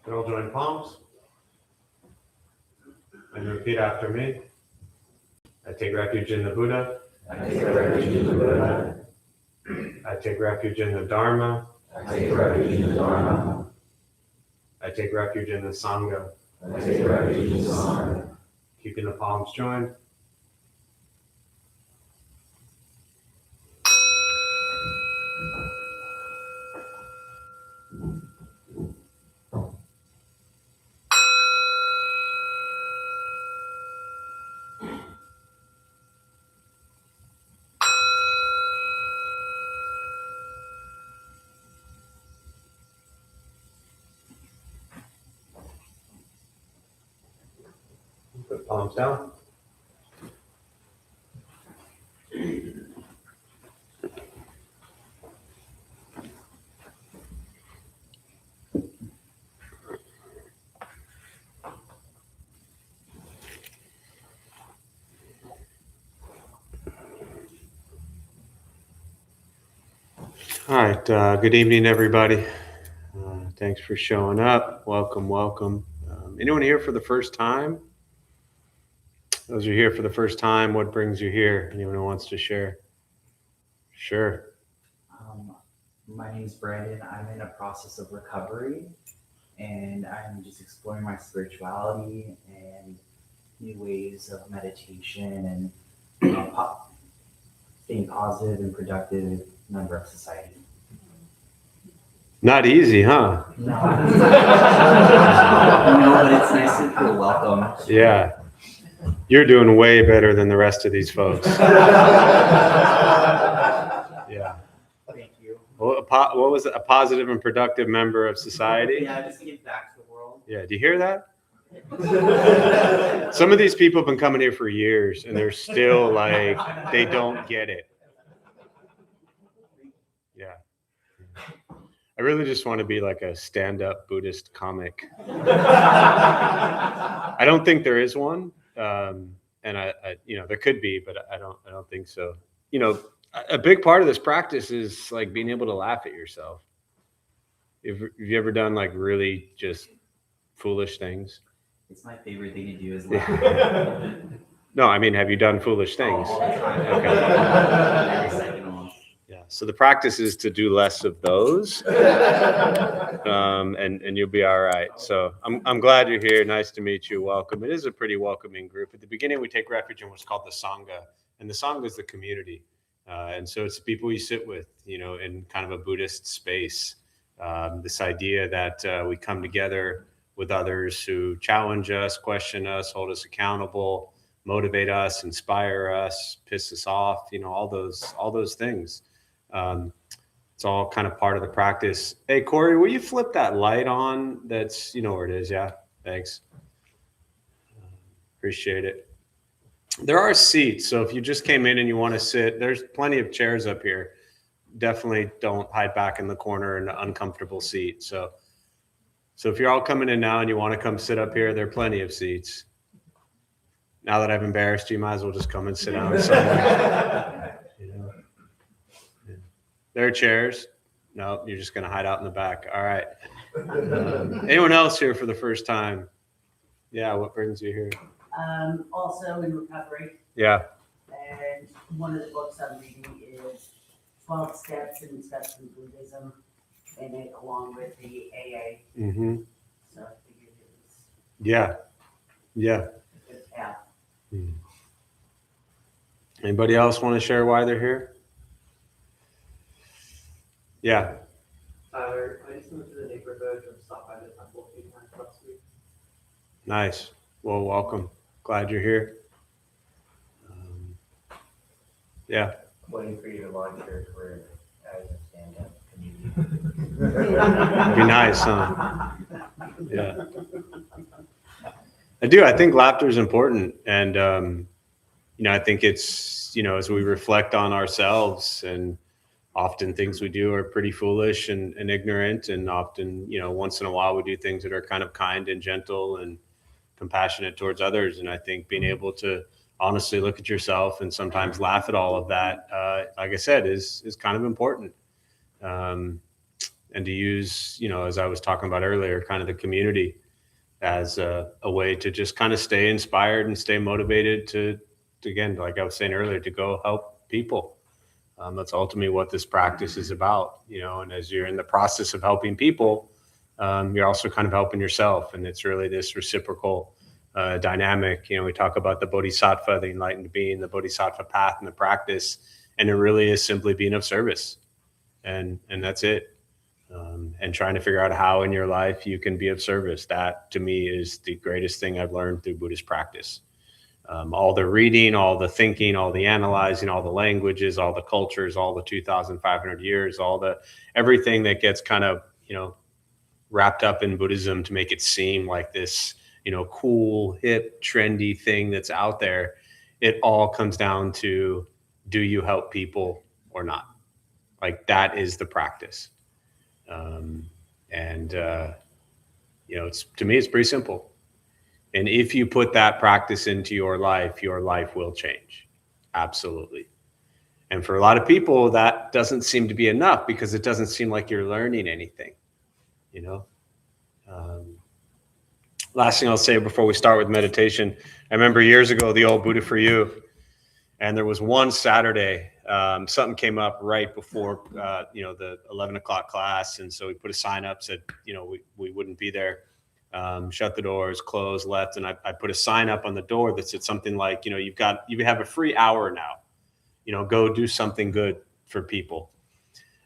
And all join palms. And repeat after me. I take refuge in the Buddha. I take refuge in the Buddha. I take refuge in the Dharma. I take refuge in the Dharma. I take refuge in the Sangha. I take refuge in the Sangha. Keeping the palms joined. Put palms down. All right, good evening, everybody. Thanks for showing up. Welcome, welcome. Anyone here for the first time? Those who are here for the first time, what brings you here? Anyone who wants to share? Sure. My name is Brandon. I'm in a process of recovery, and I'm just exploring my spirituality and new ways of meditation and staying positive and productive member of society. Not easy, huh? No, but it's nice to feel welcome. Yeah. You're doing way better than the rest of these folks. Yeah. Thank you. Well, what was it? A positive and productive member of society? Yeah, just to give back to the world. Yeah. Do you hear that? Some of these people have been coming here for years and they're still like, they don't get it. Yeah. I really just want to be like a stand-up Buddhist comic. I don't think there is one. And I, there could be, but I don't think so. A big part of this practice is like being able to laugh at yourself. Have you ever done like really just foolish things? It's my favorite thing to do is laugh. No, I mean, have you done foolish things? All the time. Okay. Every second almost. Yeah. So the practice is to do less of those, and you'll be all right. So I'm glad you're here. Nice to meet you. Welcome. It is a pretty welcoming group. At the beginning, we take refuge in what's called the Sangha, and the Sangha is the community, and so it's the people you sit with, in kind of a Buddhist space. This idea that we come together with others who challenge us, question us, hold us accountable, motivate us, inspire us, piss us off, all those things. It's all kind of part of the practice. Hey, Corey, will you flip that light on? That's, where it is. Yeah. Thanks. Appreciate it. There are seats. So if you just came in and you want to sit, there's plenty of chairs up here. Definitely don't hide back in the corner in an uncomfortable seat. So if you're all coming in now and you want to come sit up here, there are plenty of seats. Now that I've embarrassed you, might as well just come and sit down somewhere. There are chairs. No, you're just going to hide out in the back. All right. Anyone else here for the first time? Yeah, what brings you here? Also in recovery. Yeah. And one of the books I'm reading is 12 Steps in Buddhism, and it along with the AA. Mm-hmm. So I figured it was Yeah. a good path. Anybody else want to share why they're here? Yeah. Tyler, I just moved to the neighborhood and stopped by the temple a few times last week. Nice. Well, welcome. Glad you're here. Yeah. Waiting for you to launch your career as a stand-up comedian. Be nice, huh? Yeah. I do. I think laughter is important. And, I think it's, as we reflect on ourselves, and often things we do are pretty foolish and ignorant. And often, once in a while we do things that are kind of kind and gentle and compassionate towards others. And I think being able to honestly look at yourself and sometimes laugh at all of that, like I said, is kind of important. and to use, as I was talking about earlier, kind of the community as a way to just kind of stay inspired and stay motivated to again, like I was saying earlier, to go help people. That's ultimately what this practice is about, and as you're in the process of helping people, you're also kind of helping yourself. And it's really this reciprocal dynamic. We talk about the Bodhisattva, the enlightened being, the Bodhisattva path and the practice. And it really is simply being of service. And that's it. And trying to figure out how in your life you can be of service. That to me is the greatest thing I've learned through Buddhist practice. All the reading, all the thinking, all the analyzing, all the languages, all the cultures, all the 2,500 years, everything that gets kind of, wrapped up in Buddhism to make it seem like this, cool, hip, trendy thing that's out there. It all comes down to, do you help people or not? Like, that is the practice. It's, to me, it's pretty simple. And if you put that practice into your life will change. Absolutely. And for a lot of people, that doesn't seem to be enough because it doesn't seem like you're learning anything, Last thing I'll say before we start with meditation, I remember years ago, the old Buddha for You, and there was one Saturday, something came up right before, the 11 o'clock class. And so we put a sign up, said, we wouldn't be there. Shut the doors, closed, left. And I put a sign up on the door that said something like, you have a free hour now, go do something good for people.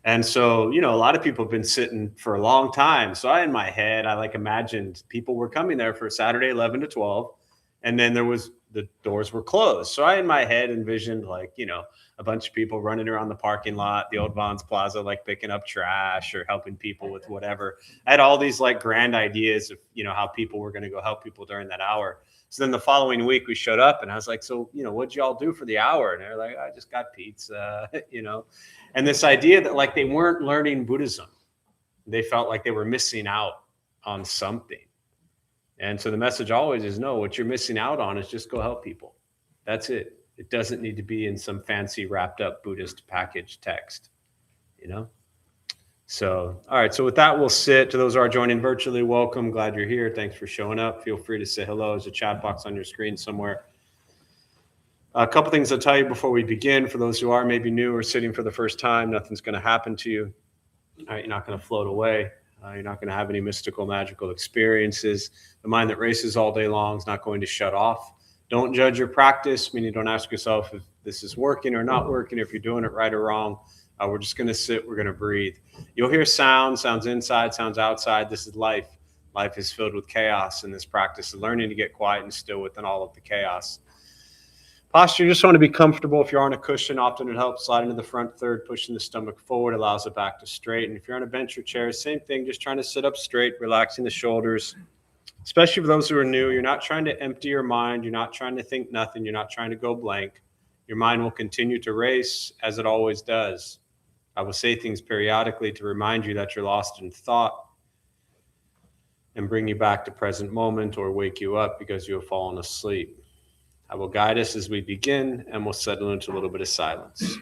And so, a lot of people have been sitting for a long time. So in my head, I imagined people were coming there for Saturday, 11 to 12. And then the doors were closed. So I, in my head, envisioned a bunch of people running around the parking lot, the old Vons Plaza, picking up trash or helping people with whatever. I had all these grand ideas of, how people were going to go help people during that hour. So then the following week we showed up and I was like, so, what'd y'all do for the hour? And they're like, I just got pizza, and this idea that they weren't learning Buddhism. They felt like they were missing out on something. And so the message always is, no, what you're missing out on is just go help people. That's it. It doesn't need to be in some fancy wrapped up Buddhist package text, So, all right. So with that, we'll sit. To those who are joining virtually, welcome. Glad you're here. Thanks for showing up. Feel free to say hello. There's a chat box on your screen somewhere. A couple things I'll tell you before we begin. For those who are maybe new or sitting for the first time, nothing's going to happen to you. All right, you're not going to float away. You're not going to have any mystical, magical experiences. The mind that races all day long is not going to shut off. Don't judge your practice, meaning don't ask yourself if this is working or not working, if you're doing it right or wrong. We're just going to sit. We're going to breathe. You'll hear sounds inside, sounds outside. This is life. Life is filled with chaos in this practice of learning to get quiet and still within all of the chaos. Posture, you just want to be comfortable. If you're on a cushion, often it helps. Slide into the front third, pushing the stomach forward, allows the back to straighten. If you're on a bench or chair, same thing, just trying to sit up straight, relaxing the shoulders. Especially for those who are new, you're not trying to empty your mind. You're not trying to think nothing. You're not trying to go blank. Your mind will continue to race as it always does. I will say things periodically to remind you that you're lost in thought and bring you back to present moment or wake you up because you have fallen asleep. I will guide us as we begin, and we'll settle into a little bit of silence.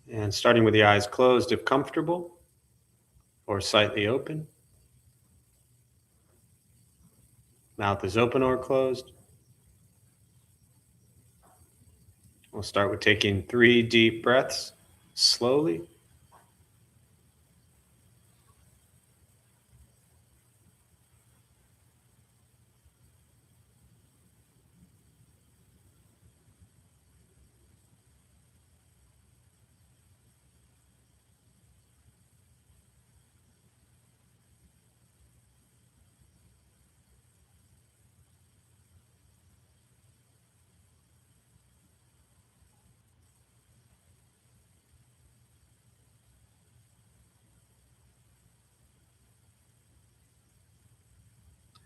And starting with the eyes closed, if comfortable, or slightly open. Mouth is open or closed. We'll start with taking 3 deep breaths, slowly.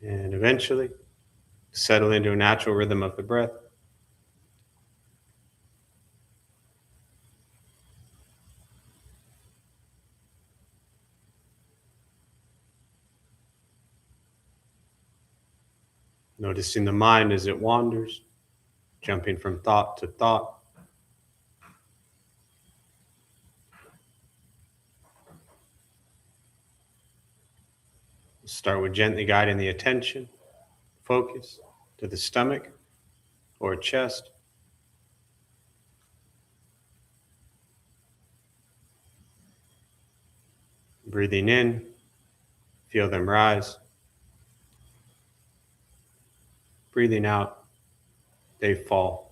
And eventually, settle into a natural rhythm of the breath. Noticing the mind as it wanders, jumping from thought to thought. Start with gently guiding the attention, focus to the stomach or chest. Breathing in, feel them rise. Breathing out, they fall.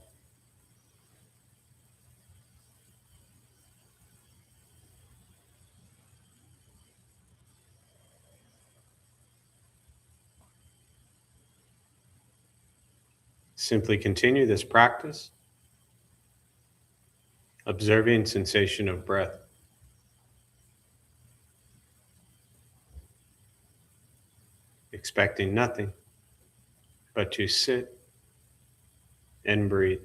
Simply continue this practice, observing sensation of breath. Expecting nothing but to sit and breathe.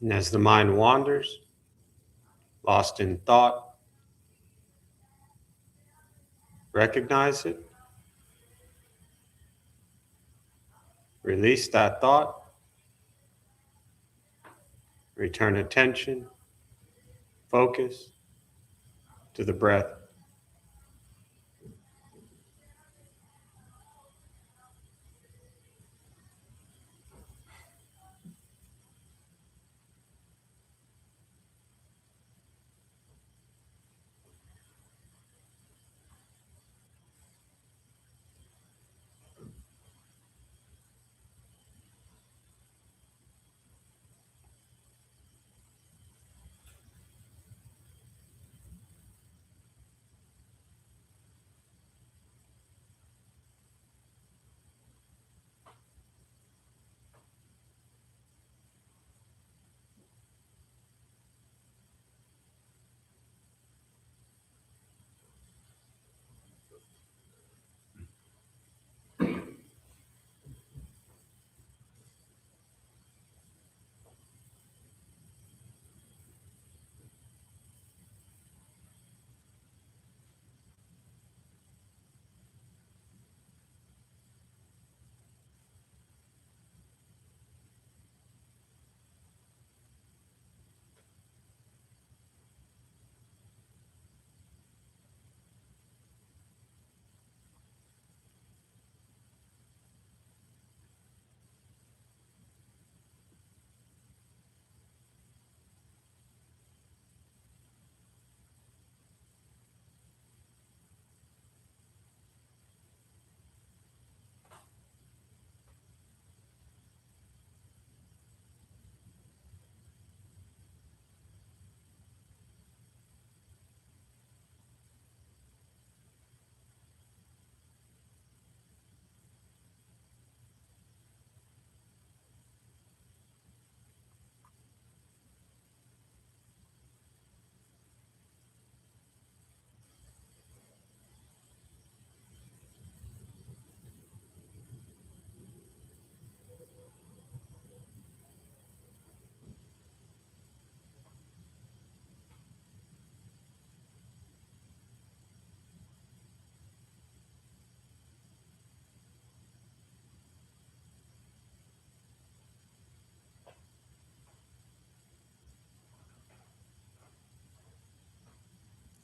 And as the mind wanders, lost in thought, recognize it, release that thought, return attention, focus to the breath.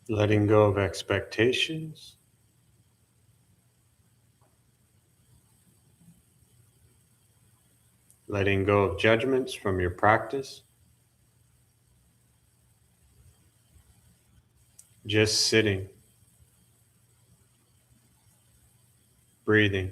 letting go of expectations, letting go of judgments from your practice, just sitting, breathing.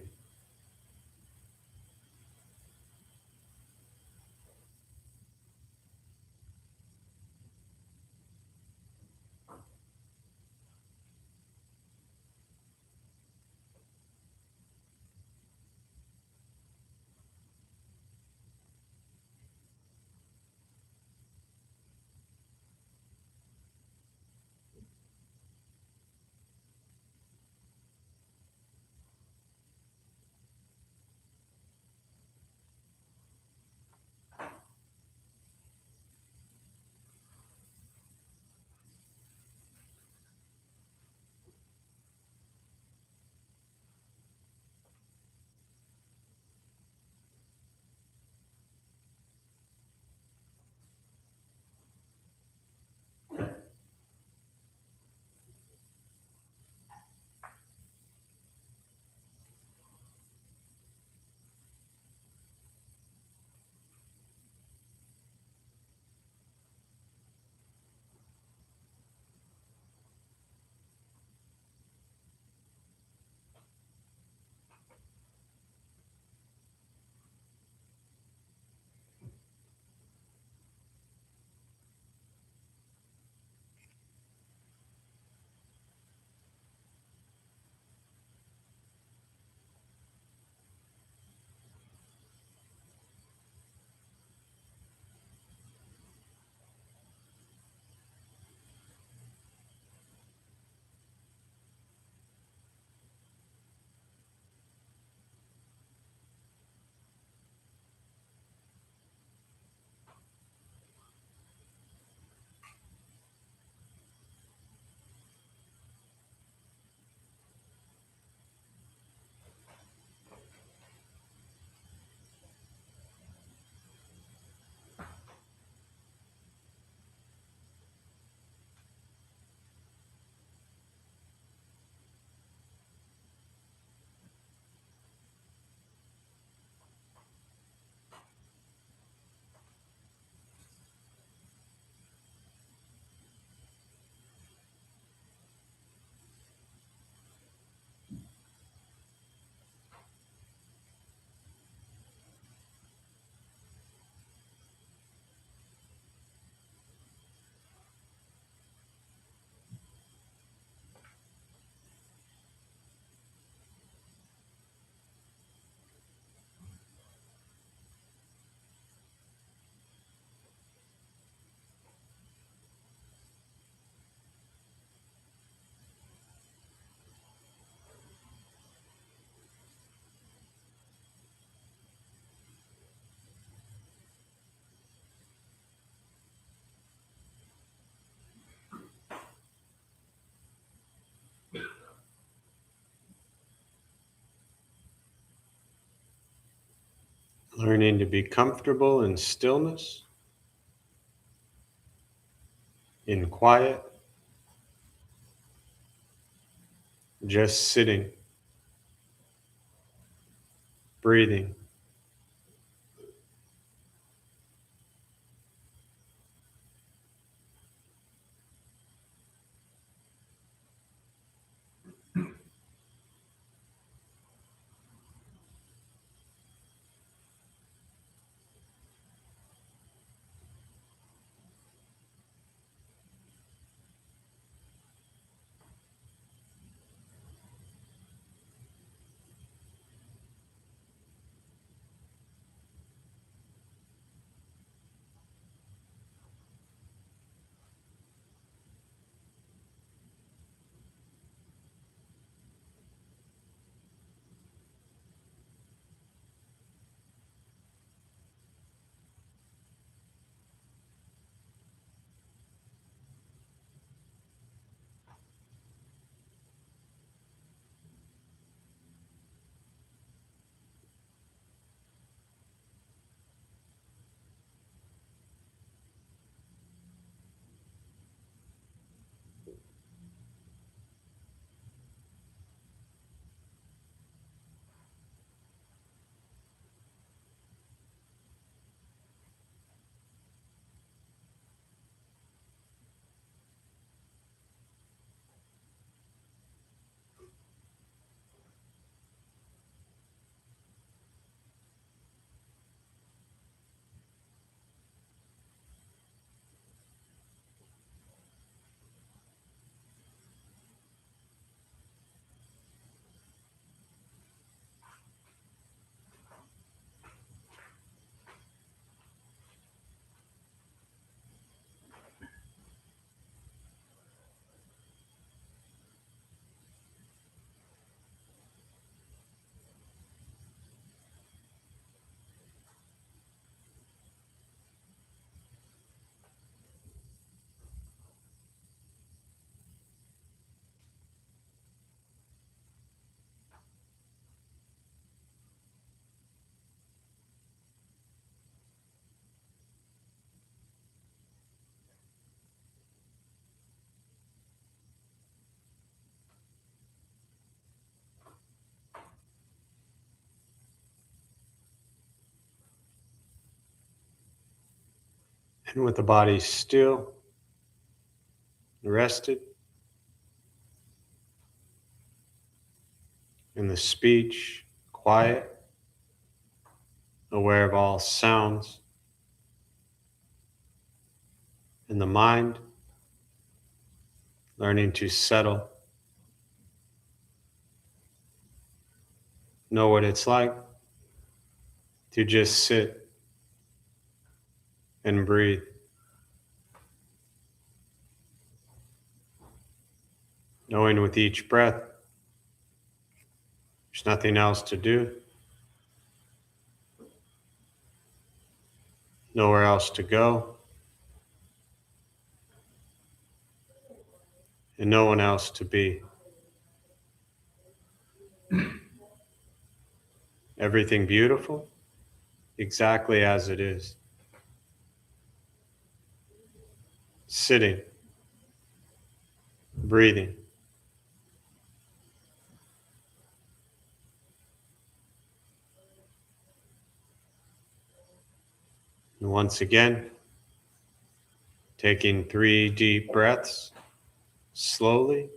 Learning to be comfortable in stillness, in quiet, just sitting, breathing. And with the body still, rested, and the speech quiet, aware of all sounds, and the mind learning to settle, know what it's like to just sit and breathe. Knowing with each breath, there's nothing else to do, nowhere else to go, and no one else to be. Everything beautiful, exactly as it is. Sitting, breathing. And once again, taking 3 deep breaths, slowly.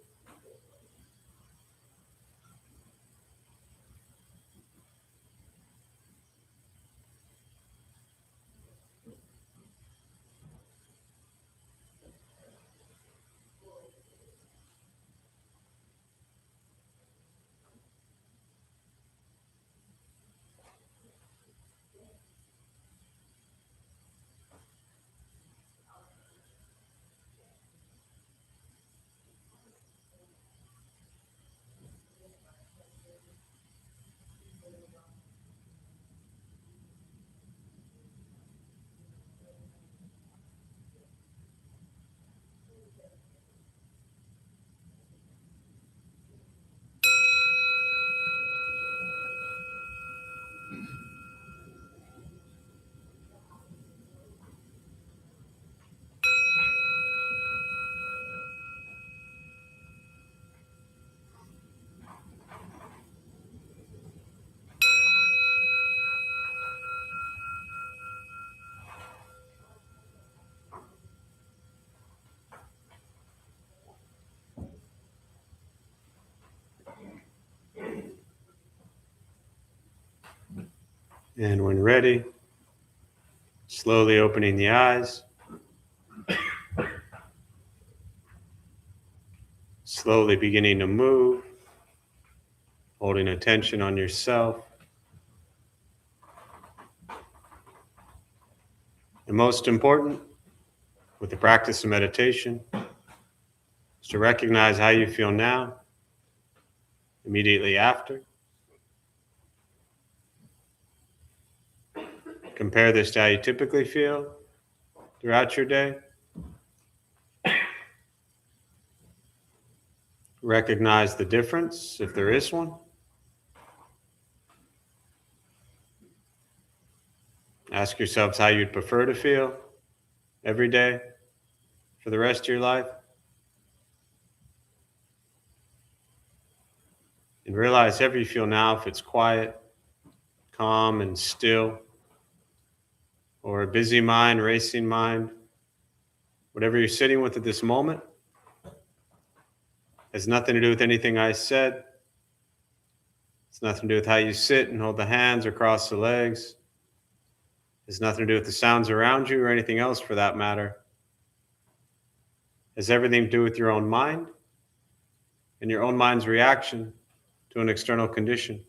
And when ready, slowly opening the eyes, slowly beginning to move, holding attention on yourself. And most important, with the practice of meditation, is to recognize how you feel now, immediately after. Compare this to how you typically feel throughout your day. Recognize the difference, if there is one. Ask yourselves how you'd prefer to feel every day for the rest of your life. And realize however you feel now, if it's quiet, calm, and still, or a busy mind, racing mind, whatever you're sitting with at this moment, has nothing to do with anything I said. It's nothing to do with how you sit and hold the hands or cross the legs. It's nothing to do with the sounds around you or anything else for that matter. It has everything to do with your own mind and your own mind's reaction to an external condition.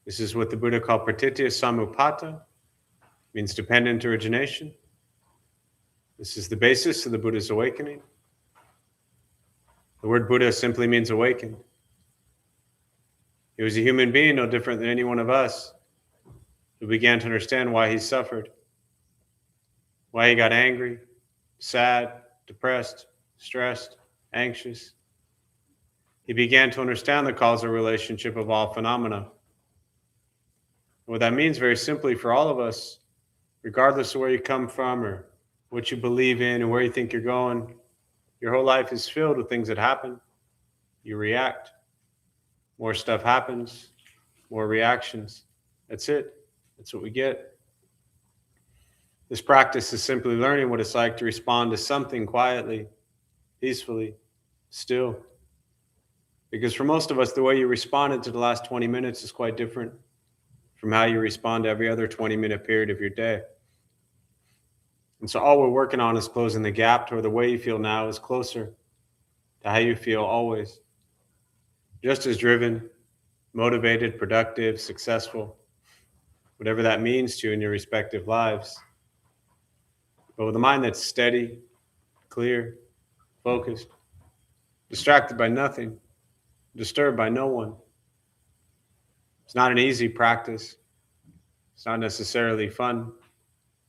This is what the Buddha called pratitya samuppada, means dependent origination. This is the basis of the Buddha's awakening. The word Buddha simply means awakened. He was a human being, no different than any one of us, who began to understand why he suffered, why he got angry, sad, depressed, stressed, anxious. He began to understand the causal relationship of all phenomena. What that means very simply for all of us, regardless of where you come from or what you believe in and where you think you're going, your whole life is filled with things that happen. You react. More stuff happens, more reactions. That's it. That's what we get. This practice is simply learning what it's like to respond to something quietly, peacefully, still. Because for most of us, the way you responded to the last 20 minutes is quite different from how you respond to every other 20-minute period of your day. And so all we're working on is closing the gap to where the way you feel now is closer to how you feel always. Just as driven, motivated, productive, successful, whatever that means to you in your respective lives. But with a mind that's steady, clear, focused, distracted by nothing, disturbed by no one. It's not an easy practice. It's not necessarily fun.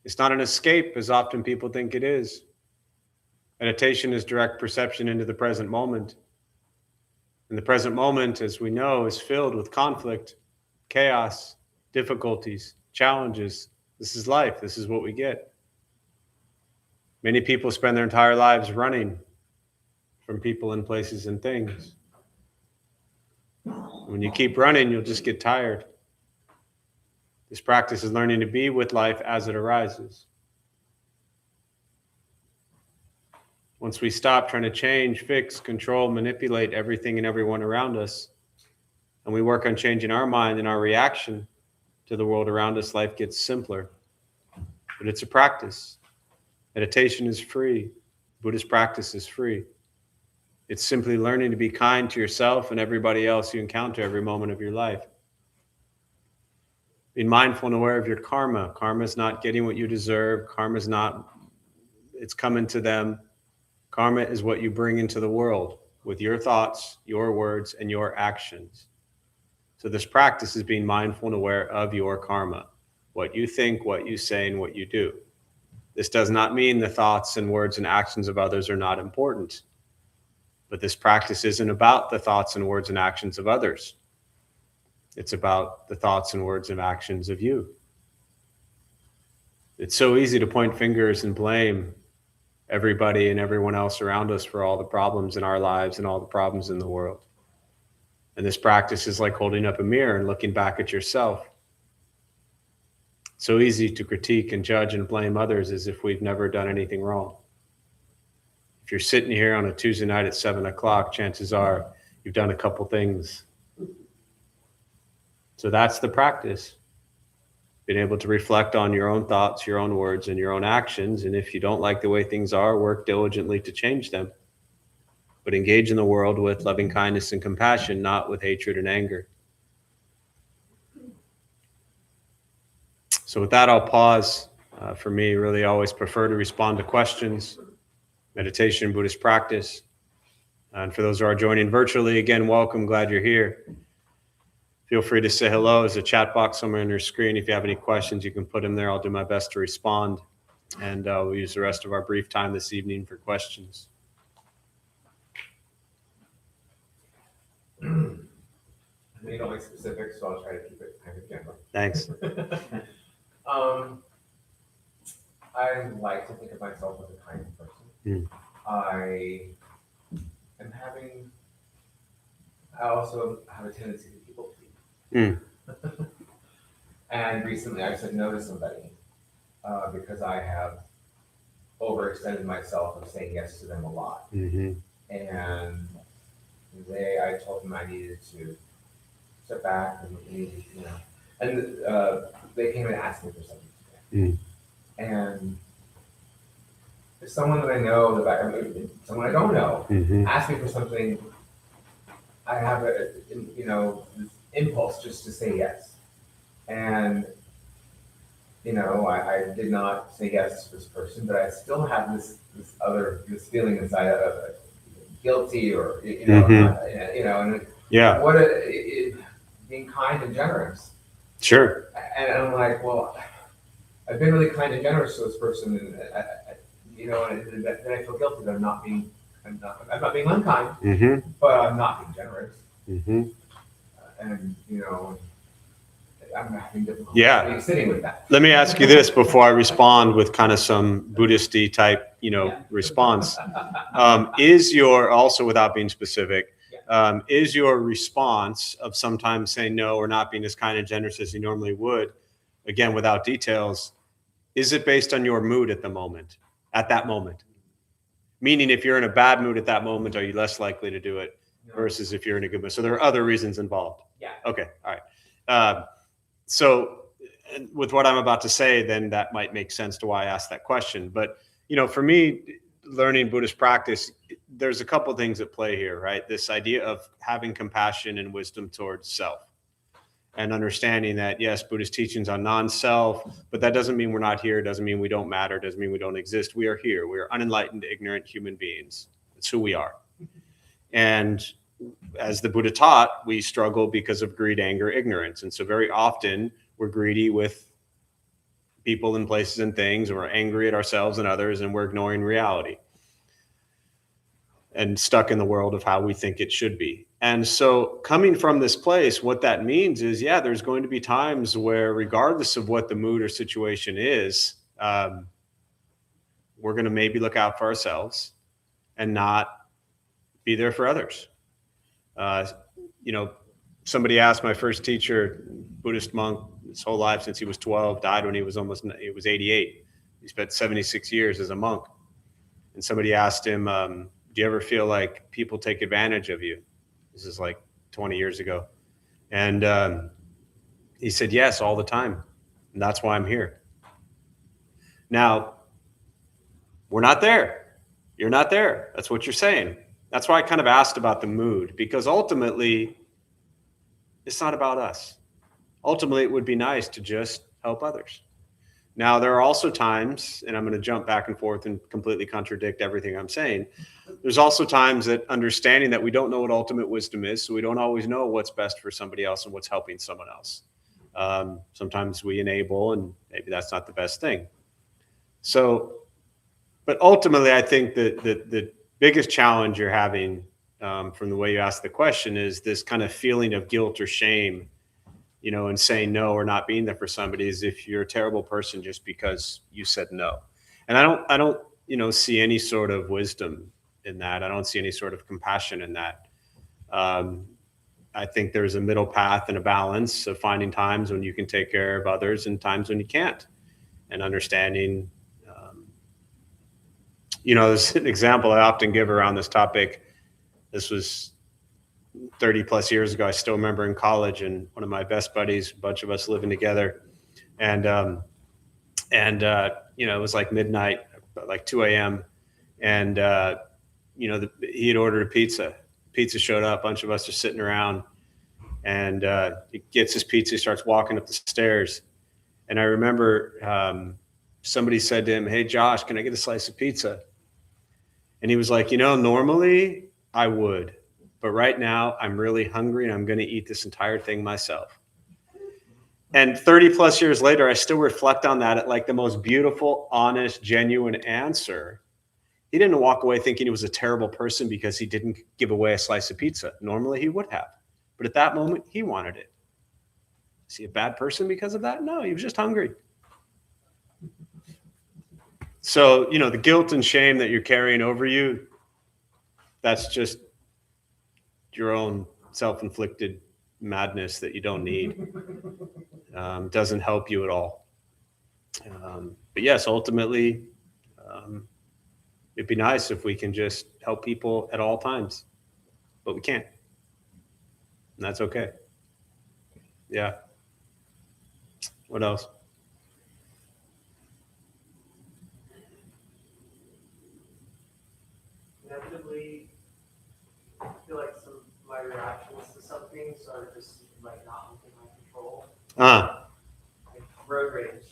It's not an escape, as often people think it is. Meditation is direct perception into the present moment. And the present moment, as we know, is filled with conflict, chaos, difficulties, challenges. This is life. This is what we get. Many people spend their entire lives running from people and places and things. When you keep running, you'll just get tired. This practice is learning to be with life as it arises. Once we stop trying to change, fix, control, manipulate everything and everyone around us, and we work on changing our mind and our reaction to the world around us, life gets simpler. But it's a practice. Meditation is free. Buddhist practice is free. It's simply learning to be kind to yourself and everybody else you encounter every moment of your life. Being mindful and aware of your karma. Karma is not getting what you deserve. Karma is not, it's coming to them. Karma is what you bring into the world with your thoughts, your words, and your actions. So this practice is being mindful and aware of your karma, what you think, what you say, and what you do. This does not mean the thoughts and words and actions of others are not important. But this practice isn't about the thoughts and words and actions of others. It's about the thoughts and words and actions of you. It's so easy to point fingers and blame everybody and everyone else around us for all the problems in our lives and all the problems in the world. And this practice is like holding up a mirror and looking back at yourself. So easy to critique and judge and blame others as if we've never done anything wrong. If you're sitting here on a Tuesday night at 7 o'clock, chances are you've done a couple things. So that's the practice. Being able to reflect on your own thoughts, your own words, and your own actions. And if you don't like the way things are, work diligently to change them. But engage in the world with loving kindness and compassion, not with hatred and anger. So with that, I'll pause. For me, really always prefer to respond to questions. Meditation, Buddhist practice. And for those who are joining virtually, again, welcome. Glad you're here. Feel free to say hello. There's a chat box somewhere on your screen. If you have any questions, you can put them there. I'll do my best to respond. And we'll use the rest of our brief time this evening for questions. I know you don't like specifics, so I'll try to keep it kind of general. Thanks. I like to think of myself as a kind person. I also have a tendency to people please. And recently I said no to somebody because I have overextended myself of saying yes to them a lot. And I told them I needed to step back and they came and asked me for something today. And if someone that I know, someone I don't know, asks me for something, I have this impulse just to say yes. And I did not say yes to this person, but I still have this feeling inside of guilty or and being kind and generous. Sure. And I'm like, well, I've been really kind and generous to this person, and and then I feel guilty that I'm not being unkind, but I'm not being generous. And I'm having difficulty sitting with that. Let me ask you this before I respond with kind of some Buddhist-y type, response. Is your, also without being specific, is your response of sometimes saying no or not being as kind and generous as you normally would, again, without details, is it based on your mood at the moment, at that moment? Meaning, if you're in a bad mood at that moment, are you less likely to do it versus if you're in a good mood? So there are other reasons involved. Yeah. Okay. All right. So with what I'm about to say, then that might make sense to why I asked that question. But, for me, learning Buddhist practice, there's a couple things at play here, right? This idea of having compassion and wisdom towards self, and understanding that, yes, Buddhist teachings on non-self, but that doesn't mean we're not here. It doesn't mean we don't matter. It doesn't mean we don't exist. We are here. We are unenlightened, ignorant human beings. It's who we are. And as the Buddha taught, we struggle because of greed, anger, ignorance. And so very often we're greedy with people and places and things, and we're angry at ourselves and others, and we're ignoring reality and stuck in the world of how we think it should be. And so coming from this place, what that means is, there's going to be times where, regardless of what the mood or situation is, we're going to maybe look out for ourselves and not be there for others. Somebody asked, my first teacher, Buddhist monk, his whole life since he was 12, died when he was 88. He spent 76 years as a monk. And somebody asked him, do you ever feel like people take advantage of you? This is like 20 years ago. And he said, yes, all the time. And that's why I'm here. Now, we're not there. You're not there. That's what you're saying. That's why I kind of asked about the mood, because ultimately, it's not about us. Ultimately, it would be nice to just help others. Now, there are also times, and I'm going to jump back and forth and completely contradict everything I'm saying. There's also times that understanding that we don't know what ultimate wisdom is, so we don't always know what's best for somebody else and what's helping someone else. Sometimes we enable, and maybe that's not the best thing. So, but ultimately, I think that the biggest challenge you're having from the way you asked the question is this kind of feeling of guilt or shame, and saying no or not being there for somebody, as if you're a terrible person just because you said no. And I don't see any sort of wisdom in that. I don't see any sort of compassion in that. I think there's a middle path and a balance of finding times when you can take care of others and times when you can't, and understanding. There's an example I often give around this topic. This was 30 plus years ago. I still remember in college, and one of my best buddies, a bunch of us living together, and it was like midnight, like 2 a.m. And he had ordered a pizza. Pizza showed up. A bunch of us are sitting around, and he gets his pizza. He starts walking up the stairs, and I remember somebody said to him, "Hey, Josh, can I get a slice of pizza?" And he was like, normally I would, but right now I'm really hungry and I'm going to eat this entire thing myself. And 30 plus years later, I still reflect on that at like the most beautiful, honest, genuine answer. He didn't walk away thinking he was a terrible person because he didn't give away a slice of pizza. Normally he would have, but at that moment he wanted it. Is he a bad person because of that? No, he was just hungry. So, the guilt and shame that you're carrying over you, that's just your own self-inflicted madness that you don't need. Doesn't help you at all. But yes, ultimately, it'd be nice if we can just help people at all times, but we can't. And that's okay. Yeah. What else? Inevitably, I feel like some of my reactions to some things are just like not within my control. Like road rage.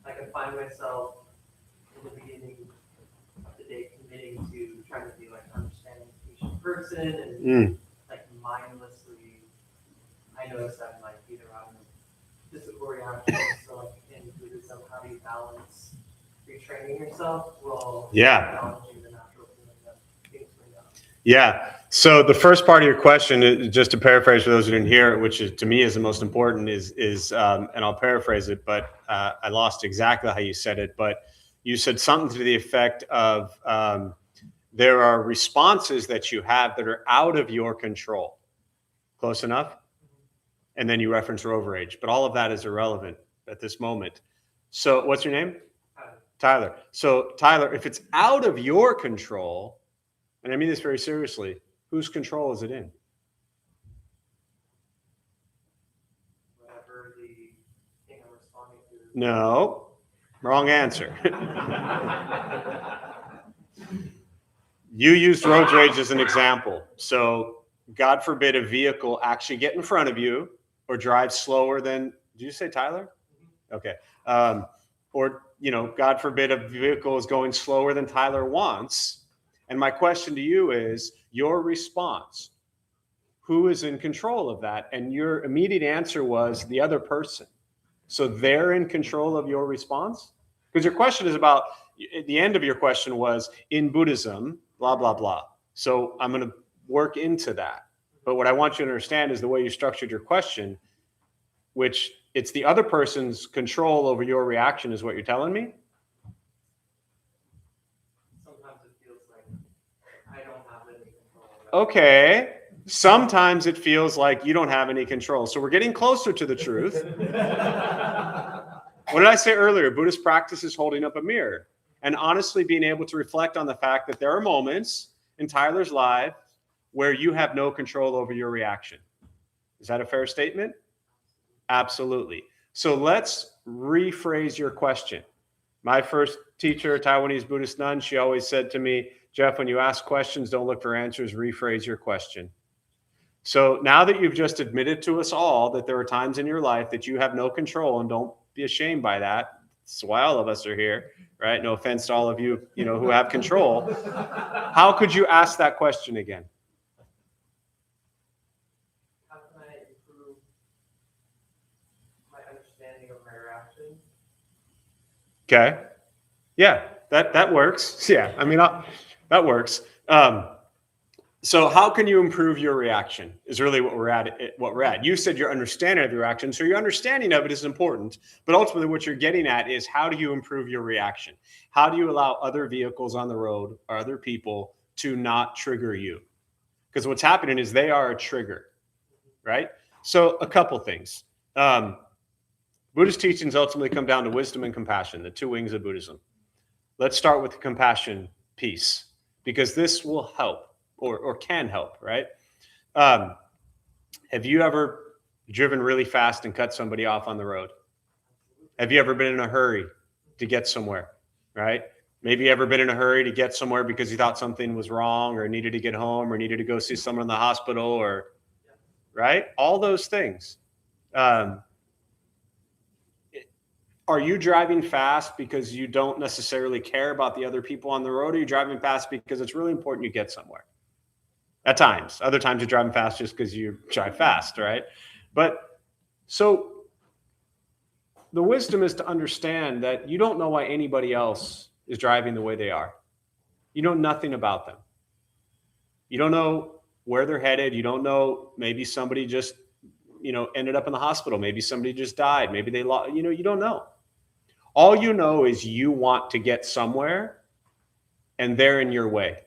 I can find myself in the beginning of the day committing to trying to be like an understanding, patient person, and like mindlessly, I notice I'm like either on physical reactions, so like in Buddhism, how do you balance retraining yourself while acknowledging the natural feeling that things bring up? Yeah. So the first part of your question, just to paraphrase for those who didn't hear it, which is, to me is the most important, is and I'll paraphrase it, but I lost exactly how you said it, but you said something to the effect of there are responses that you have that are out of your control. Close enough? And then you reference road rage, but all of that is irrelevant at this moment. So what's your name? Tyler. So Tyler, if it's out of your control, and I mean this very seriously, whose control is it in? Whatever the thing I'm responding to. No, wrong answer. You used road rage as an example. So God forbid a vehicle actually get in front of you or drive slower than, did you say Tyler? Okay. Or, God forbid a vehicle is going slower than Tyler wants. And my question to you is your response. Who is in control of that? And your immediate answer was the other person. So they're in control of your response? Because your question is about, the end of your question was in Buddhism, blah, blah, blah. So I'm going to work into that. But what I want you to understand is the way you structured your question, which it's the other person's control over your reaction is what you're telling me? Sometimes it feels like I don't have any control. Okay. Sometimes it feels like you don't have any control. So we're getting closer to the truth. What did I say earlier? Buddhist practice is holding up a mirror and honestly being able to reflect on the fact that there are moments in Tyler's life where you have no control over your reaction. Is that a fair statement? Absolutely. So let's rephrase your question. My first teacher, Taiwanese Buddhist nun, she always said to me, Jeff, when you ask questions, don't look for answers, rephrase your question. So now that you've just admitted to us all that there are times in your life that you have no control, and don't be ashamed by that. That's why all of us are here, right? No offense to all of you, who have control. How could you ask that question again? How can I improve my understanding of my reaction? Okay. Yeah, that works. Yeah, I mean, that works. So how can you improve your reaction is really what we're at. You said your understanding of your reaction. So your understanding of it is important, but ultimately what you're getting at is how do you improve your reaction? How do you allow other vehicles on the road or other people to not trigger you? Because what's happening is they are a trigger, right? So a couple things. Buddhist teachings ultimately come down to wisdom and compassion, the two wings of Buddhism. Let's start with the compassion piece, because this will help. Or can help, right? Have you ever driven really fast and cut somebody off on the road? Have you ever been in a hurry to get somewhere, right? Maybe you ever been in a hurry to get somewhere because you thought something was wrong or needed to get home or needed to go see someone in the hospital or, right? All those things. Are you driving fast because you don't necessarily care about the other people on the road? Or are you driving fast because it's really important you get somewhere? At times. Other times you're driving fast just because you drive fast, right? But so the wisdom is to understand that you don't know why anybody else is driving the way they are. You know nothing about them. You don't know where they're headed. You don't know, maybe somebody just, ended up in the hospital. Maybe somebody just died. Maybe they lost, you don't know. All you know is you want to get somewhere and they're in your way.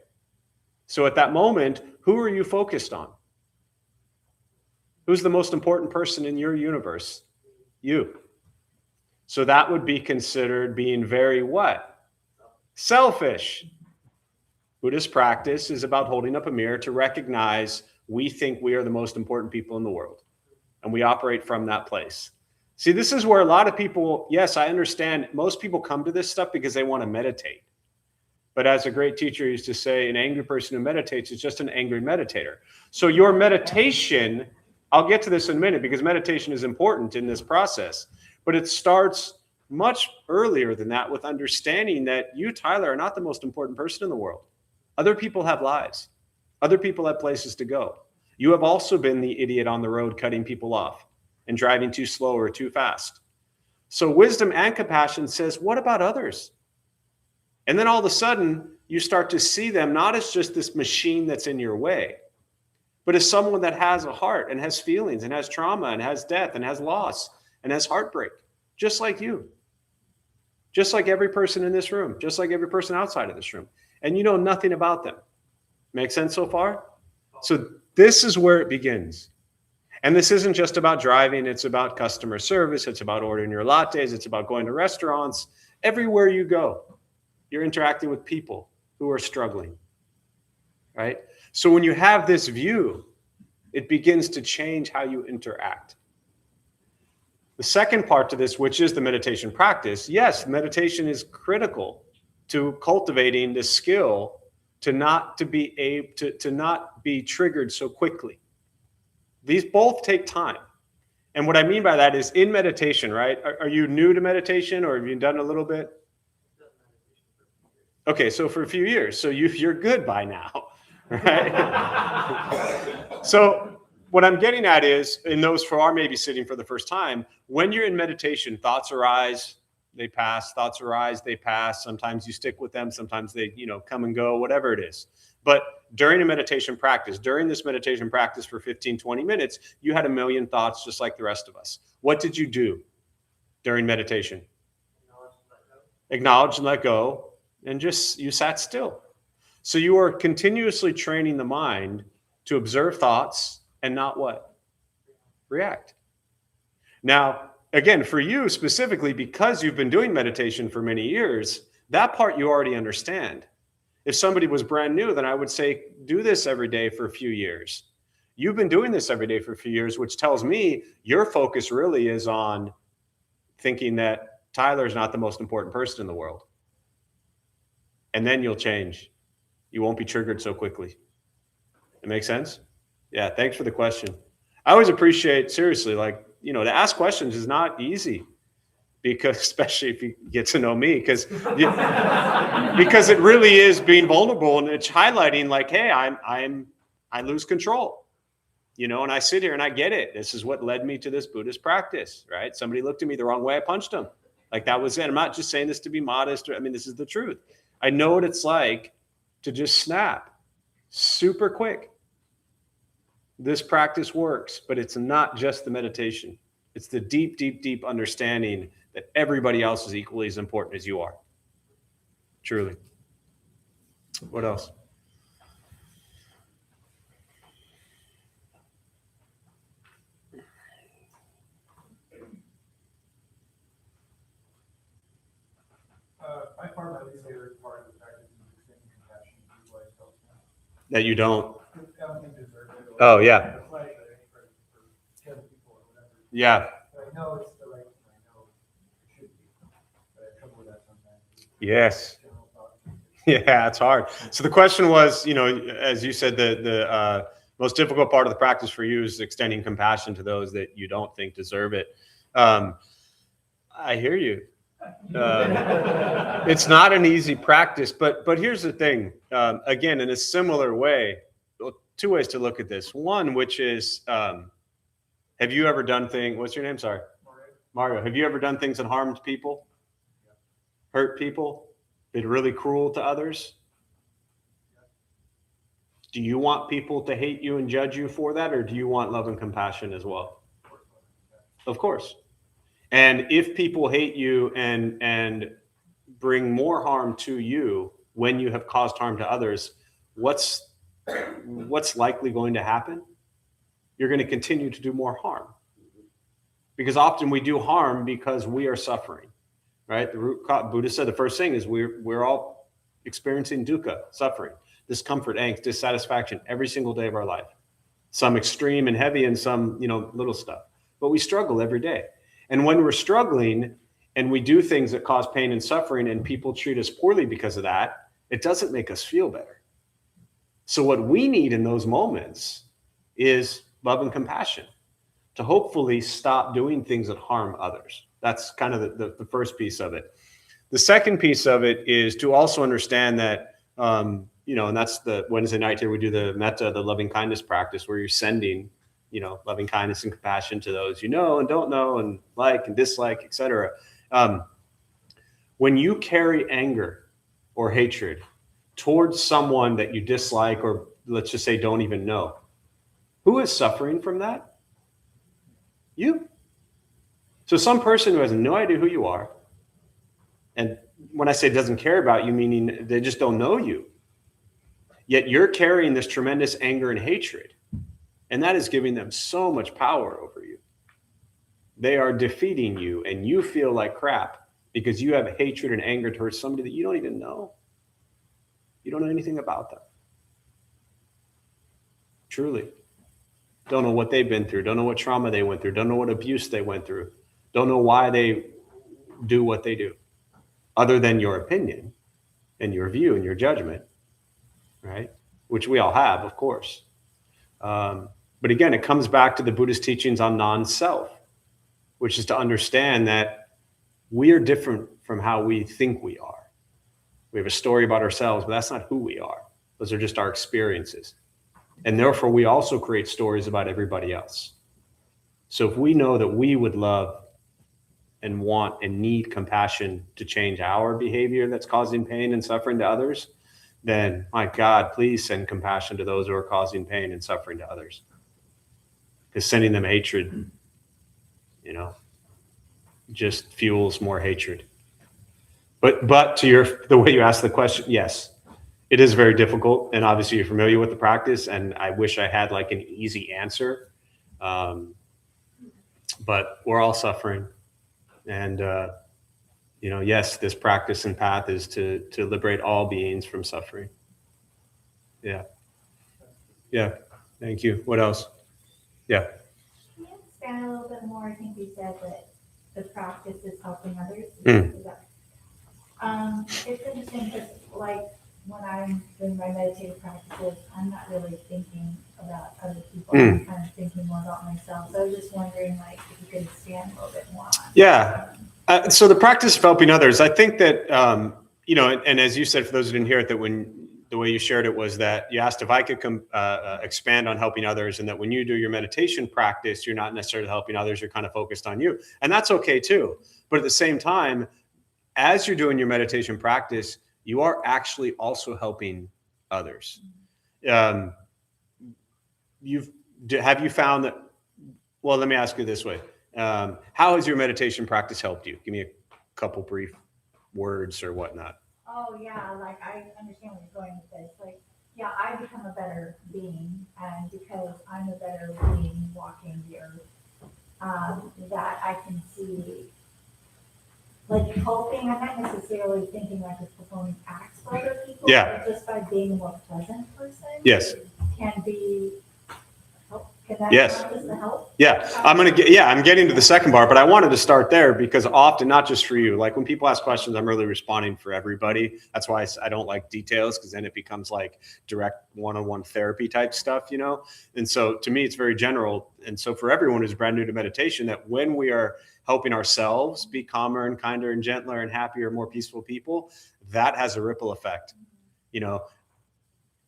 So at that moment, who are you focused on? Who's the most important person in your universe? You. So that would be considered being very what? Selfish. Buddhist practice is about holding up a mirror to recognize we think we are the most important people in the world. And we operate from that place. See, this is where a lot of people, yes, I understand. Most people come to this stuff because they want to meditate. But as a great teacher used to say, an angry person who meditates is just an angry meditator. So your meditation, I'll get to this in a minute because meditation is important in this process, but it starts much earlier than that with understanding that you, Tyler, are not the most important person in the world. Other people have lives. Other people have places to go. You have also been the idiot on the road cutting people off and driving too slow or too fast. So wisdom and compassion says, what about others? And then all of a sudden, you start to see them not as just this machine that's in your way, but as someone that has a heart and has feelings and has trauma and has death and has loss and has heartbreak, just like you. Just like every person in this room, just like every person outside of this room. And you know nothing about them. Make sense so far? So this is where it begins. And this isn't just about driving. It's about customer service. It's about ordering your lattes. It's about going to restaurants. Everywhere you go, you're interacting with people who are struggling, right? So when you have this view, it begins to change how you interact. The second part to this, which is the meditation practice, yes, meditation is critical to cultivating the skill to not be triggered so quickly. These both take time. And what I mean by that is in meditation, right? Are you new to meditation, or have you done a little bit? Okay, so for a few years. So you're good by now, right? So what I'm getting at is, in those who are maybe sitting for the first time, when you're in meditation, thoughts arise, they pass, thoughts arise, they pass. Sometimes you stick with them, sometimes they, come and go, whatever it is. But during this meditation practice for 15, 20 minutes, you had a million thoughts just like the rest of us. What did you do during meditation? Acknowledge and let go, and just you sat still. So you are continuously training the mind to observe thoughts and not what? React. Now, again, for you specifically, because you've been doing meditation for many years, that part you already understand. If somebody was brand new, then I would say, do this every day for a few years. You've been doing this every day for a few years, which tells me your focus really is on thinking that Tyler's not the most important person in the world. And then you'll change. You won't be triggered so quickly. It makes sense? Yeah, thanks for the question. I always appreciate, seriously, to ask questions is not easy, because especially if you get to know me, because it really is being vulnerable, and it's highlighting hey, I lose control, and I sit here and I get it. This is what led me to this Buddhist practice, right? Somebody looked at me the wrong way, I punched them. That was it. I'm not just saying this to be modest, this is the truth. I know what it's like to just snap super quick. This practice works, but it's not just the meditation. It's the deep, deep, deep understanding that everybody else is equally as important as you are. Truly. What else? By far, my least favorite part of the practice is extending compassion to people I felt now. That you don't. I don't think deserve it. Oh, yeah. For 10 people or whatever. Yeah. But I know it's the right thing. I know it should be. But I have trouble with that sometimes. Yes. Yeah, it's hard. So the question was, as you said, the most difficult part of the practice for you is extending compassion to those that you don't think deserve it. I hear you. It's not an easy practice, but here's the thing. Again, in a similar way, two ways to look at this. One, which is, have you ever done things? What's your name? Sorry, Mario. Have you ever done things that harmed people, hurt people, been really cruel to others? Do you want people to hate you and judge you for that, or do you want love and compassion as well? Of course. And if people hate you and bring more harm to you when you have caused harm to others, what's likely going to happen? You're going to continue to do more harm. Because often we do harm because we are suffering, right? The root cause, Buddha said the first thing is we're all experiencing dukkha, suffering, discomfort, angst, dissatisfaction every single day of our life. Some extreme and heavy and some, little stuff. But we struggle every day. And when we're struggling and we do things that cause pain and suffering and people treat us poorly because of that, it doesn't make us feel better. So what we need in those moments is love and compassion to hopefully stop doing things that harm others. That's kind of the first piece of it. The second piece of it is to also understand that, and that's the Wednesday night here, we do the metta, the loving kindness practice, where you're sending loving kindness and compassion to those you know and don't know and like and dislike, etc. When you carry anger or hatred towards someone that you dislike, or let's just say don't even know, who is suffering from that? You. So some person who has no idea who you are, and when I say doesn't care about you, meaning they just don't know you, yet you're carrying this tremendous anger and hatred. And that is giving them so much power over you. They are defeating you, and you feel like crap because you have hatred and anger towards somebody that you don't even know. You don't know anything about them. Truly. Don't know what they've been through. Don't know what trauma they went through. Don't know what abuse they went through. Don't know why they do what they do, other than your opinion and your view and your judgment, right? Which we all have, of course. But again, it comes back to the Buddhist teachings on non-self, which is to understand that we are different from how we think we are. We have a story about ourselves, but that's not who we are. Those are just our experiences. And therefore, we also create stories about everybody else. So if we know that we would love and want and need compassion to change our behavior that's causing pain and suffering to others, then my God, please send compassion to those who are causing pain and suffering to others. Because sending them hatred, just fuels more hatred. But to the way you asked the question, yes, it is very difficult. And obviously you're familiar with the practice, and I wish I had like an easy answer. But we're all suffering. And, yes, this practice and path is to liberate all beings from suffering. Yeah. Yeah. Thank you. What else? Yeah. Can you expand a little bit more? I think you said that the practice is helping others. It's interesting because, like, when I'm doing my meditative practices, I'm not really thinking about other people. I'm kind of thinking more about myself. So I was just wondering, like, if you could expand a little bit more on. Yeah. So the practice of helping others, I think that, and as you said, for those who didn't hear it, that when the way you shared it was that you asked if I could expand on helping others, and that when you do your meditation practice, you're not necessarily helping others, you're kind of focused on you. And that's okay too. But at the same time, as you're doing your meditation practice, you are actually also helping others. Have you found that, well, let me ask you this way. How has your meditation practice helped you? Give me a couple brief words or whatnot. Oh, yeah, like, I understand where you're going with this. Like, yeah, I become a better being, and because I'm a better being walking the earth, that I can see, like, helping. I'm not necessarily thinking like it's performing acts for other people, Yeah. but just by being a more pleasant person. Yes. Can be help. Can that Yes. count as the help? Yeah, I'm getting to the second part, but I wanted to start there because often, not just for you, like when people ask questions, I'm really responding for everybody. That's why I don't like details, because then it becomes like direct one-on-one therapy type stuff, And so to me, it's very general. And so for everyone who's brand new to meditation, that when we are helping ourselves be calmer and kinder and gentler and happier, more peaceful people, that has a ripple effect.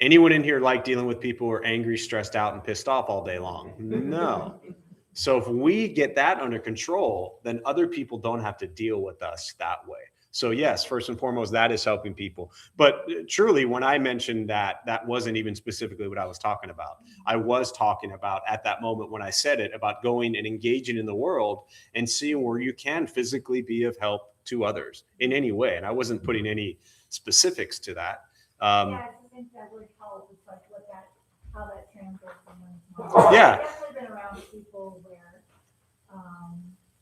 Anyone in here like dealing with people who are angry, stressed out, and pissed off all day long? No. So if we get that under control, then other people don't have to deal with us that way. So yes, first and foremost, that is helping people. But truly, when I mentioned that, that wasn't even specifically what I was talking about. I was talking about, at that moment when I said it, about going and engaging in the world and seeing where you can physically be of help to others in any way. And I wasn't putting any specifics to that. Yeah, I think that would help. It's like how that translates from one's mind. Yeah. I've definitely been around people where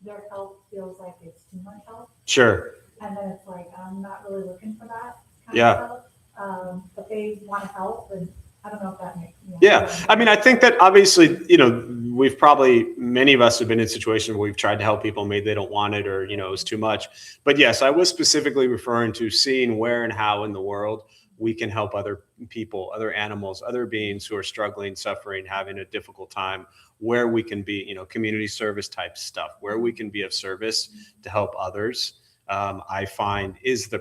their help feels like it's too much help. Sure. And then it's like, I'm not really looking for that kind Yeah. of help. But they want to help, and I don't know if that makes sense. Yeah. I mean, I think that obviously, many of us have been in situations where we've tried to help people, maybe they don't want it, or, it was too much. But yes, I was specifically referring to seeing where and how in the world we can help other people, other animals, other beings who are struggling, suffering, having a difficult time, where we can be, community service type stuff, where we can be of service to help others. I find is a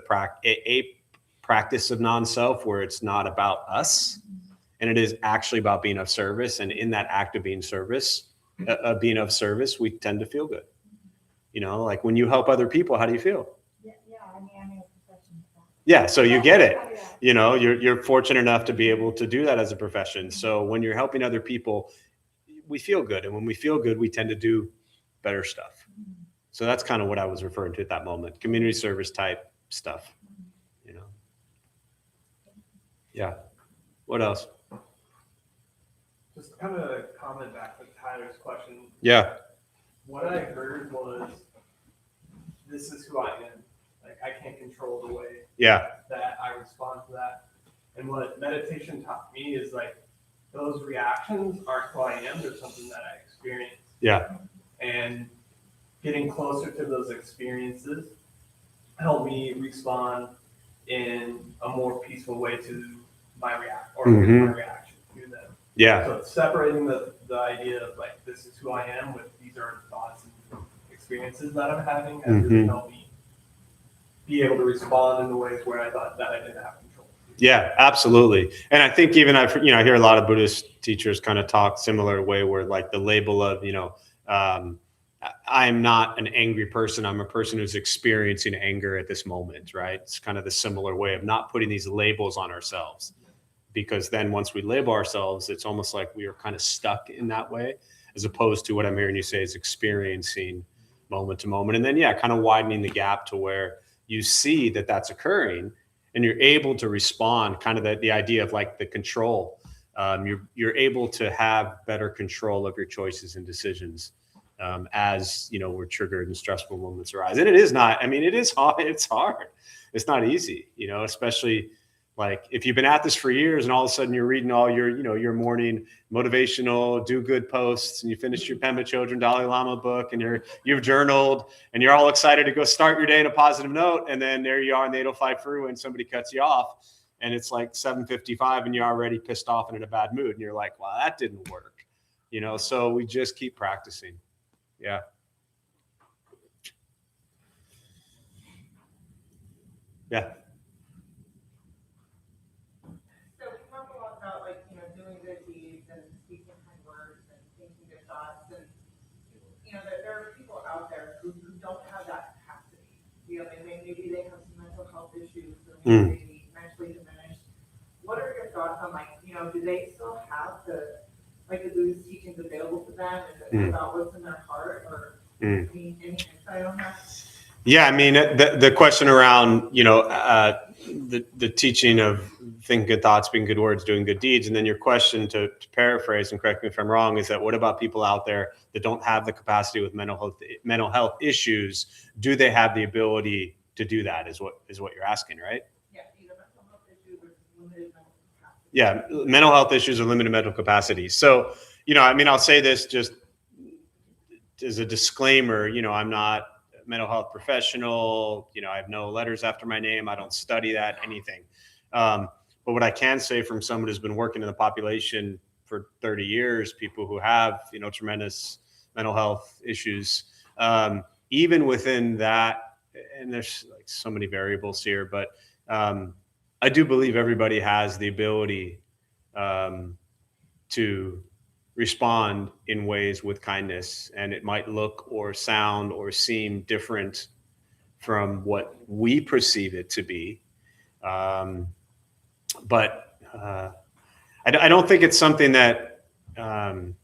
practice of non-self where it's not about us, and it is actually about being of service. And in that act of being of service, we tend to feel good. Like when you help other people, how do you feel? Yeah, I mean, I'm in a profession with that. Yeah, so you get it. Yeah. You're fortunate enough to be able to do that as a profession. So when you're helping other people, we feel good. And when we feel good, we tend to do better stuff. So that's kind of what I was referring to at that moment. Community service type stuff, Yeah. What else? Just kind of a comment back to Tyler's question. Yeah. What I heard was, this is who I am. Like I can't control the way Yeah. that I respond to that. And what meditation taught me is like those reactions aren't who I am, they're something that I experience. Yeah. And getting closer to those experiences helped me respond in a more peaceful way to my Mhm. my reaction to them. Yeah. So it's separating the idea of like this is who I am with these are thoughts and experiences that I'm having has really Mhm. helped me be able to respond in the ways where I thought that I didn't have control. Yeah, absolutely. And I think even I hear a lot of Buddhist teachers kind of talk similar way where like the label of, I'm not an angry person. I'm a person who's experiencing anger at this moment, right? It's kind of the similar way of not putting these labels on ourselves. Because then once we label ourselves, it's almost like we are kind of stuck in that way, as opposed to what I'm hearing you say is experiencing moment to moment. And then, yeah, kind of widening the gap to where you see that that's occurring and you're able to respond, kind of the idea of like the control. You're able to have better control of your choices and decisions as, we're triggered and stressful moments arise. And it is not, it is hard. It's hard. It's not easy, especially like if you've been at this for years and all of a sudden you're reading all your morning motivational do good posts and you finish your Pema Chodron Dalai Lama book and you've journaled and you're all excited to go start your day in a positive note. And then there you are on the 805 freeway and somebody cuts you off and it's like 7:55 and you're already pissed off and in a bad mood. And you're like, well, that didn't work. So we just keep practicing. Yeah. Yeah. So we talk a lot about doing good deeds and speaking kind words and thinking good thoughts and that there are people out there who don't have that capacity. Maybe they have some mental health issues or maybe they're mentally diminished. What are your thoughts on do they still have the Buddhist teachings available to them? Is it about what's in their heart or any insight on that? Yeah, the question around, the teaching of thinking good thoughts, speaking good words, doing good deeds, and then your question to paraphrase and correct me if I'm wrong, is that what about people out there that don't have the capacity with mental health issues? Do they have the ability to do that? Is what you're asking, right? Yeah, either mental health issues or limited mental capacity. Yeah, mental health issues or limited mental capacity. So, I'll say this just as a disclaimer, I'm not a mental health professional, I have no letters after my name. I don't study that, anything. But what I can say from someone who's been working in the population for 30 years, people who have, tremendous mental health issues, even within that, and there's like so many variables here, but I do believe everybody has the ability to respond in ways with kindness, and it might look or sound or seem different from what we perceive it to be. But I don't think it's something that, how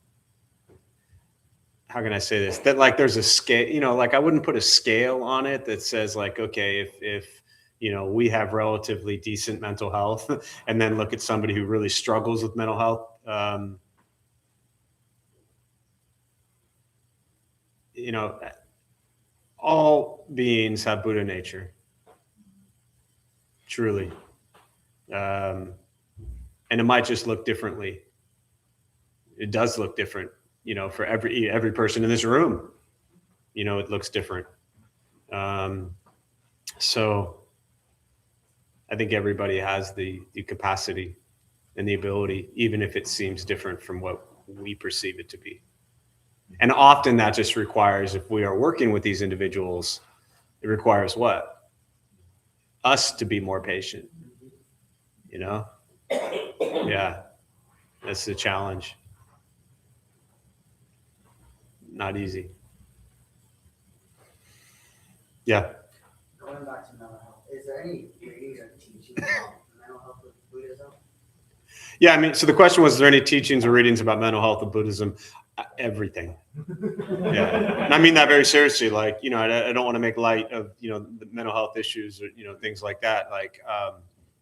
can I say this? That like there's a scale, like I wouldn't put a scale on it that says like, okay, if we have relatively decent mental health and then look at somebody who really struggles with mental health. All beings have Buddha nature, truly. And it might just look differently. It does look different, for every person in this room, it looks different. So I think everybody has the capacity and the ability, even if it seems different from what we perceive it to be. And often that just requires, if we are working with these individuals, it requires what? Us to be more patient, Yeah, that's the challenge. Not easy. Yeah. Going back to mental health, is there any readings or teachings about mental health with Buddhism? Yeah, so the question was, is there any teachings or readings about mental health with Buddhism? Everything. Yeah. And I mean that very seriously. Like, I don't want to make light of, the mental health issues or, things like that. Like,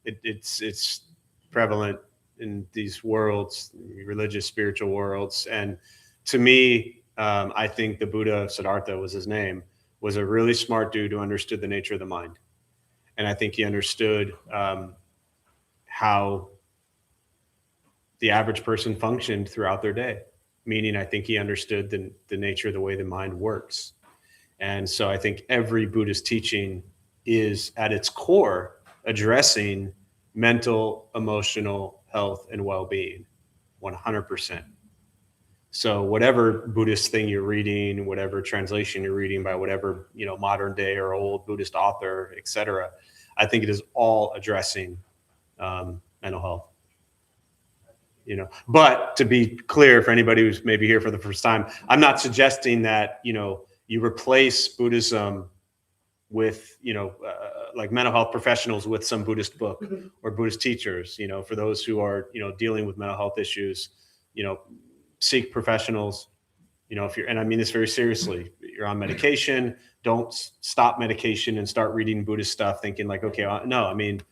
it's prevalent in these worlds, religious, spiritual worlds. And to me, I think the Buddha, Siddhartha was his name, was a really smart dude who understood the nature of the mind. And I think he understood how the average person functioned throughout their day. Meaning, I think he understood the nature of the way the mind works. And so I think every Buddhist teaching is at its core addressing mental, emotional health and well-being, 100%. So whatever Buddhist thing you're reading, whatever translation you're reading by whatever, modern day or old Buddhist author, etc., I think it is all addressing mental health. But to be clear, for anybody who's maybe here for the first time, I'm not suggesting that, you replace Buddhism with, like mental health professionals with some Buddhist book or Buddhist teachers, for those who are, dealing with mental health issues, seek professionals, if you're, and I mean this very seriously, you're on medication, don't stop medication and start reading Buddhist stuff thinking like, okay, no, I mean,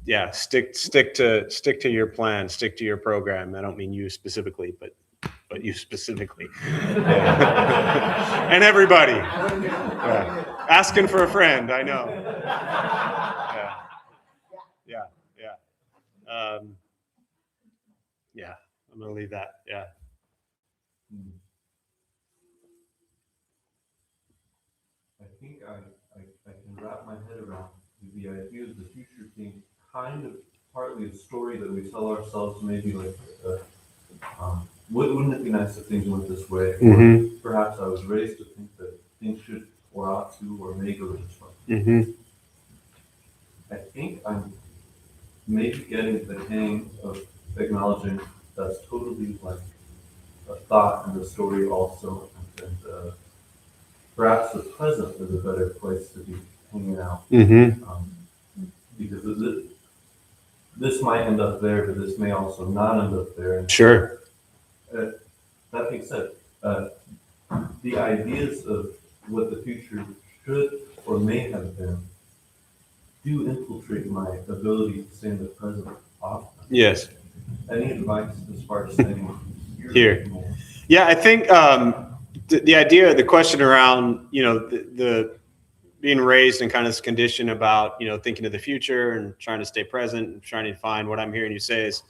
yeah, stick to your plan, stick to your program. I don't mean you specifically, but you specifically. Yeah. And everybody. Yeah. Asking for a friend, I know. Yeah. Yeah, I'm gonna leave that. Yeah. I think I can wrap my head around the idea of the future being kind of partly a story that we tell ourselves, maybe like, wouldn't it be nice if things went this way? Mm-hmm. Or perhaps I was raised to think that things should or ought to or may go this way. Mm-hmm. I think I'm maybe getting the hang of acknowledging that's totally like a thought and a story also, and perhaps the present is a better place to be hanging out. Mm-hmm. Because this might end up there, but this may also not end up there. And sure. That being said, the ideas of what the future should or may have been do infiltrate my ability to stay in the present often. Yes. Any advice as far as staying here? Yeah, I think the idea, the question around, the being raised in kind of this condition about, thinking of the future and trying to stay present and trying to find, what I'm hearing you say is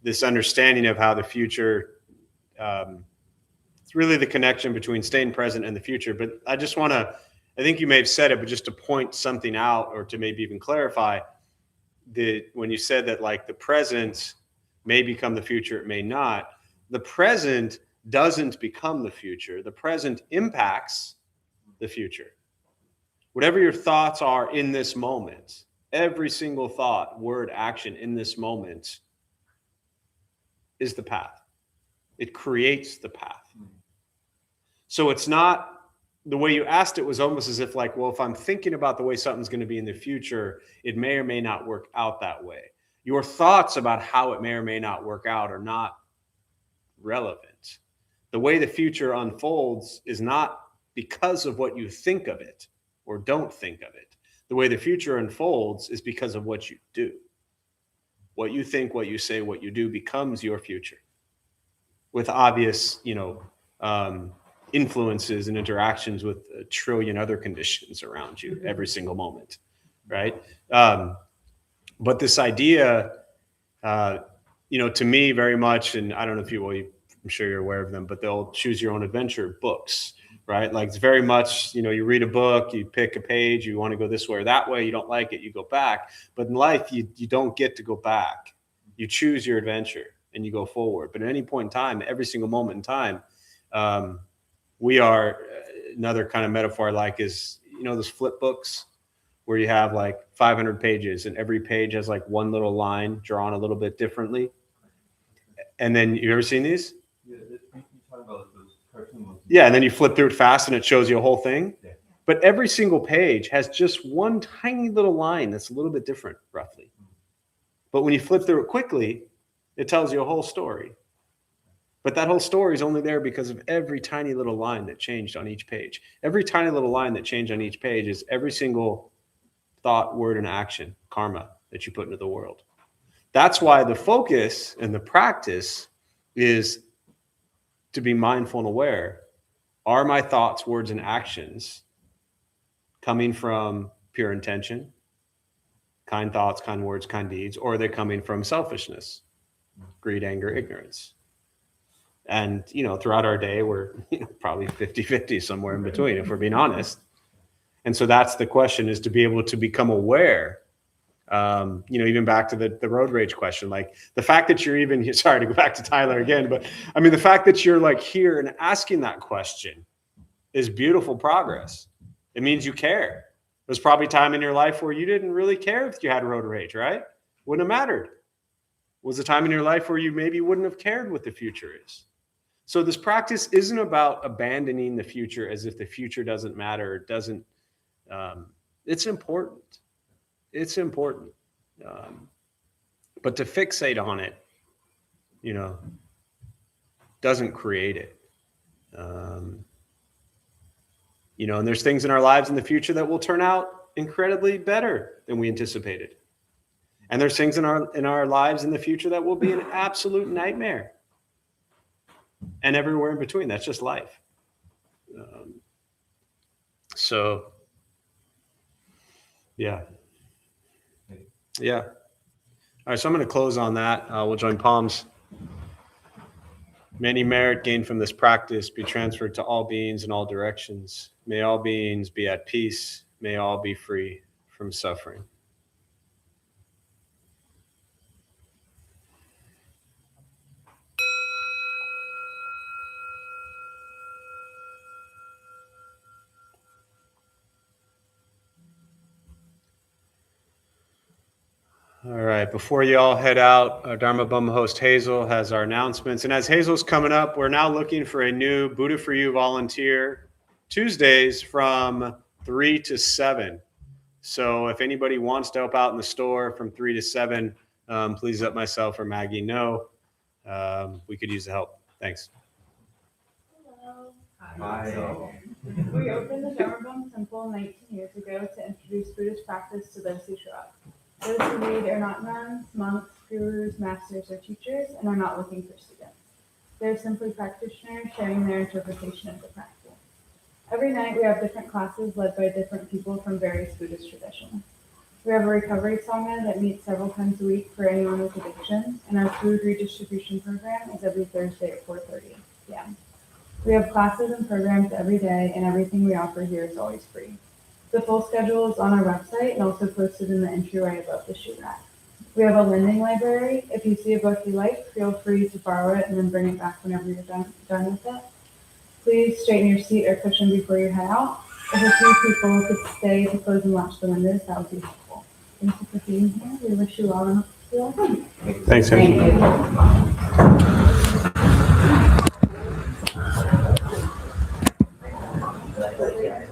this understanding of how the future, it's really the connection between staying present and the future. But I just want to, I think you may have said it, but just to point something out or to maybe even clarify when you said that like the present may become the future, it may not. The present doesn't become the future. The present impacts the future. Whatever your thoughts are in this moment, every single thought, word, action in this moment is the path. It creates the path. So it's not, the way you asked it was almost as if like, well, if I'm thinking about the way something's going to be in the future, it may or may not work out that way. Your thoughts about how it may or may not work out are not relevant. The way the future unfolds is not because of what you think of it or don't think of it. The way the future unfolds is because of what you do. What you think, what you say, what you do becomes your future with obvious, influences and interactions with a trillion other conditions around you every single moment, right? But this idea, to me very much, and I don't know if I'm sure you're aware of them, but they'll choose your own adventure books, right? Like it's very much, you read a book, you pick a page, you want to go this way or that way, you don't like it, you go back. But in life, you don't get to go back. You choose your adventure and you go forward. But at any point in time, every single moment in time, we are, another kind of metaphor I like is, those flip books where you have like 500 pages and every page has like one little line drawn a little bit differently. And then you ever seen these? Yeah, you talk about those cartoon ones. Yeah, and then you flip through it fast and it shows you a whole thing. Yeah. But every single page has just one tiny little line that's a little bit different, roughly. But when you flip through it quickly, it tells you a whole story. But that whole story is only there because of every tiny little line that changed on each page. Every tiny little line that changed on each page is every single thought, word, and action, karma, that you put into the world. That's why the focus and the practice is to be mindful and aware. Are my thoughts, words, and actions coming from pure intention, kind thoughts, kind words, kind deeds, or are they coming from selfishness, greed, anger, ignorance? And, throughout our day, we're probably 50-50, somewhere in between, if we're being honest. And so that's the question, is to be able to become aware. Even back to the road rage question, like the fact that you're even, sorry to go back to Tyler again, but I mean, the fact that you're like here and asking that question is beautiful progress. It means you care. There's probably time in your life where you didn't really care if you had road rage, right? Wouldn't have mattered. Was a time in your life where you maybe wouldn't have cared what the future is. So this practice isn't about abandoning the future as if the future doesn't matter. It doesn't, it's important. It's important. But to fixate on it, doesn't create it. And there's things in our lives in the future that will turn out incredibly better than we anticipated. And there's things in our lives in the future that will be an absolute nightmare. And everywhere in between. That's just life. Yeah. All right, so I'm going to close on that. We'll join palms. May any merit gained from this practice be transferred to all beings in all directions. May all beings be at peace. May all be free from suffering. All right, before you all head out, our Dharma Bum host Hazel has our announcements. And as Hazel's coming up, we're now looking for a new Buddha for You volunteer Tuesdays from 3 to 7. So if anybody wants to help out in the store from 3 to 7, please let myself or Maggie know. We could use the help. Thanks. Hello. Hi. We opened the Dharma Bum Temple 19 years ago to introduce Buddhist practice to those who show up. Those who read are not nuns, monks, gurus, masters, or teachers, and are not looking for students. They're simply practitioners sharing their interpretation of the practice. Every night we have different classes led by different people from various Buddhist traditions. We have a recovery sangha that meets several times a week for anyone with addiction, and our food redistribution program is every Thursday at 4:30 p.m. We have classes and programs every day, and everything we offer here is always free. The full schedule is on our website and also posted in the entryway above the shoe rack. We have a lending library. If you see a book you like, feel free to borrow it and then bring it back whenever you're done with it. Please straighten your seat or cushion before you head out. If a few people could stay to close and watch the windows, that would be helpful. Thank you for being here. We wish you all an Thanks, Hazel. Thank you.